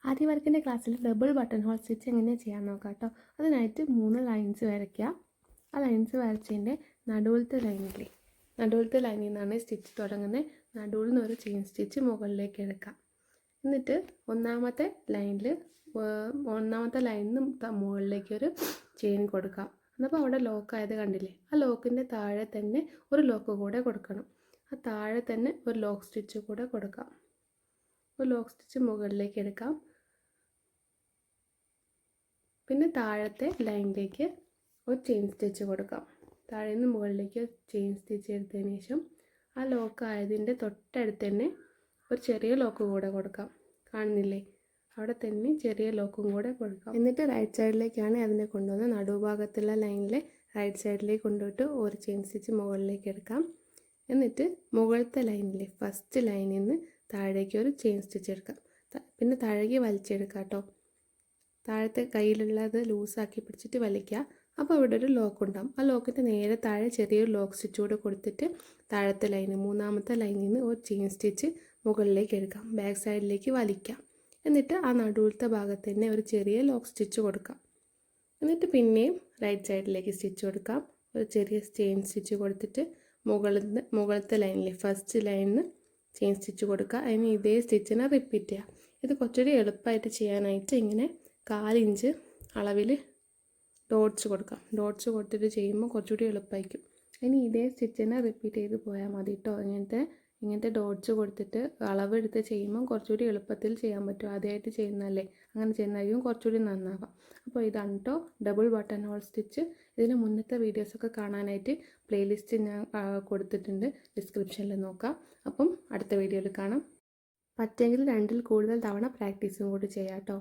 ആരി വർക്കിൻ്റെ ക്ലാസ്സിൽ double button hole stitch എങ്ങനെ ചെയ്യാൻ നോക്കാം കേട്ടോ. അതിനായിട്ട് 3 ലൈൻസ് വരയ്ക്കുക. ആ ലൈൻസ് വരച്ചതിൻ്റെ നടുവിലത്തെ ലൈനിൽ നിന്നാണ് സ്റ്റിച്ച് തുടങ്ങുന്നത്. നടുവിൽ നിന്ന് ഒരു ചെയിൻ സ്റ്റിച്ച് മുകളിലേക്ക് എടുക്കാം. എന്നിട്ട് ഒന്നാമത്തെ ലൈനിൽ മുകളിലേക്ക് ഒരു ചെയിൻ കൊടുക്കാം. എന്നപ്പോൾ അവിടെ ലോക്കായത് കണ്ടില്ലേ? ആ ലോക്കിൻ്റെ താഴെ തന്നെ ഒരു ലോക്ക് കൂടെ കൊടുക്കണം. ആ താഴെ തന്നെ ഒരു ലോക്ക് സ്റ്റിച്ച് കൂടെ കൊടുക്കാം. ഒരു ലോക്ക് സ്റ്റിച്ച് മുകളിലേക്ക് എടുക്കാം. പിന്നെ താഴത്തെ ലൈനിലേക്ക് ഒരു ചെയിൻ സ്റ്റിച്ച് കൊടുക്കാം. താഴെ നിന്ന് മുകളിലേക്ക് ചെയിൻ സ്റ്റിച്ച് എടുത്തതിന് ശേഷം ആ ലോക്ക് ആയതിൻ്റെ തൊട്ടടുത്ത് തന്നെ ഒരു ചെറിയ ലോക്ക് കൂടെ കൊടുക്കാം. കാണുന്നില്ലേ? അവിടെ തന്നെ ചെറിയ ലോക്കും കൂടെ കൊടുക്കാം. എന്നിട്ട് റൈറ്റ് സൈഡിലേക്കാണ് അതിനെ കൊണ്ടുവന്ന് നടുഭാഗത്തുള്ള ലൈനിൽ റൈറ്റ് സൈഡിലേക്ക് കൊണ്ടുപോയിട്ട് ഒരു ചെയിൻ സ്റ്റിച്ച് മുകളിലേക്ക് എടുക്കാം. എന്നിട്ട് മുകളിലത്തെ ലൈനിലെ ഫസ്റ്റ് ലൈനിൽ നിന്ന് താഴേക്ക് ഒരു ചെയിൻ സ്റ്റിച്ച് എടുക്കാം. പിന്നെ താഴേക്ക് വലിച്ചെടുക്കാം കേട്ടോ. താഴത്തെ കയ്യിലുള്ളത് ലൂസാക്കി പിടിച്ചിട്ട് വലിക്കുക. അപ്പോൾ അവിടെ ഒരു ലോക്ക് ഉണ്ടാകും. ആ ലോക്കിൻ്റെ നേരെ താഴെ ചെറിയൊരു ലോക്ക് സ്റ്റിച്ച് കൂടെ കൊടുത്തിട്ട് താഴത്തെ മൂന്നാമത്തെ ലൈനിൽ നിന്ന് ഒരു ചെയിൻ സ്റ്റിച്ച് മുകളിലേക്ക് എടുക്കാം. ബാക്ക് സൈഡിലേക്ക് വലിക്കാം. എന്നിട്ട് ആ നടുവിലത്തെ ഭാഗത്ത് തന്നെ ഒരു ചെറിയ ലോക്ക് സ്റ്റിച്ച് കൊടുക്കാം. എന്നിട്ട് പിന്നെയും റൈറ്റ് സൈഡിലേക്ക് സ്റ്റിച്ച് കൊടുക്കാം. ഒരു ചെറിയ ചെയിൻ സ്റ്റിച്ച് കൊടുത്തിട്ട് മുകളിലത്തെ ലൈനിൽ ഫസ്റ്റ് ലൈനിൽ ചെയിൻ സ്റ്റിച്ച് കൊടുക്കുക. അതിന് ഇതേ സ്റ്റിച്ചിനെ റിപ്പീറ്റ് ചെയ്യുക. ഇത് കുറച്ചുകൂടി എളുപ്പമായിട്ട് ചെയ്യാനായിട്ട് ഇങ്ങനെ 1/4 ഇഞ്ച് അളവിൽ ഡോട്ട്സ് കൊടുക്കാം. ഡോട്ട്സ് കൊടുത്തിട്ട് ചെയ്യുമ്പോൾ കുറച്ചുകൂടി എളുപ്പമായിരിക്കും. ഇനി ഇതേ സ്റ്റിച്ചിനെ റിപ്പീറ്റ് ചെയ്ത് പോയാൽ മതി കേട്ടോ. ഇങ്ങനത്തെ ഡോട്ട്സ് കൊടുത്തിട്ട് അളവെടുത്ത് ചെയ്യുമ്പോൾ കുറച്ചുകൂടി എളുപ്പത്തിൽ ചെയ്യാൻ പറ്റും. ആദ്യമായിട്ട് ചെയ്യുന്നതല്ലേ, അങ്ങനെ ചെയ്യുന്നതായിരിക്കും കുറച്ചുകൂടി നന്നാകാം. അപ്പോൾ ഇതാണ് കേട്ടോ ഡബിൾ ബട്ടൺ ഹോൾ സ്റ്റിച്ച്. ഇതിന് മുന്നത്തെ വീഡിയോസൊക്കെ കാണാനായിട്ട് പ്ലേലിസ്റ്റ് ഞാൻ കൊടുത്തിട്ടുണ്ട്, ഡിസ്ക്രിപ്ഷനിൽ നോക്കാം. അപ്പം അടുത്ത വീഡിയോയിൽ കാണാം. പറ്റുമെങ്കിൽ 2-ൽ കൂടുതൽ തവണ പ്രാക്ടീസും കൂടി ചെയ്യാം കേട്ടോ.